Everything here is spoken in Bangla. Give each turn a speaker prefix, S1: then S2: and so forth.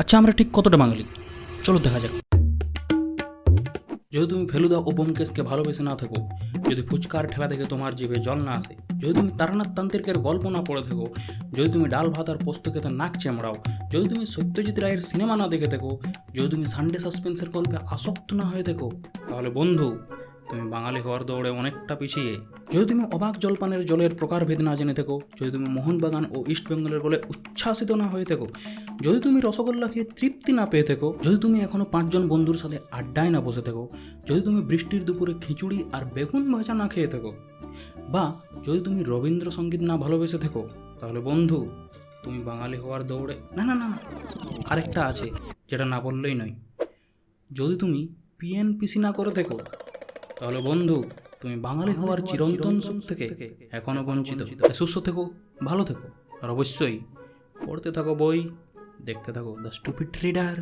S1: আচ্ছা, আমরা ঠিক কতটা বাঙালি? চলো দেখা যাক। যদি তুমি ফেলুদা ও ব্যোমকেশকে ভালোবেসে না থাকো, যদি ফুচকার ঠেলা দেখে তোমার জিভে জল না আসে, যদি তুমি তারানাথ তান্ত্রিকের গল্প না পড়ে থাকো, যদি তুমি ডাল ভাত আর পোস্ত খেতে নাক চেমড়াও, যদি তুমি সত্যজিৎ রায়ের সিনেমা না দেখে থাকো, যদি তুমি সানডে সাসপেন্সের গল্পে আসক্ত না হয়ে থাকো, তাহলে বন্ধু, তুমি বাঙালি হওয়ার দৌড়ে অনেকটা পিছিয়ে। যদি তুমি অবাক জলপানের জলের প্রকারভেদ না জেনে থাকো, যদি তুমি মোহনবাগান ও ইস্ট বেঙ্গলের বলে উচ্ছ্বাসিত না হয়ে থাকো, যদি তুমি রসগোল্লা খেয়ে তৃপ্তি না পেয়ে থাকো, যদি তুমি এখনো 5 জন বন্ধুর সাথে আড্ডায় না বসে থাকো, যদি তুমি বৃষ্টির দুপুরে খিচুড়ি আর বেগুন ভাজা না খেয়ে থাকো, বা যদি তুমি রবীন্দ্রসঙ্গীত না ভালোবেসে থাকো, তাহলে বন্ধু, তুমি বাঙালি হওয়ার দৌড়ে না না না না, আরেকটা আছে যেটা না বললেই নয়। যদি তুমি পিএনপিসি না করে থাকো, তাহলে বন্ধু, তুমি বাঙালি হওয়ার চিরন্তন সুখ থেকে এখনো বঞ্চিত। সুস্থ থেকো, ভালো থেকো, আর অবশ্যই পড়তে থাকো বই, দেখতে থাকো দ্য স্টুপিড রিডার।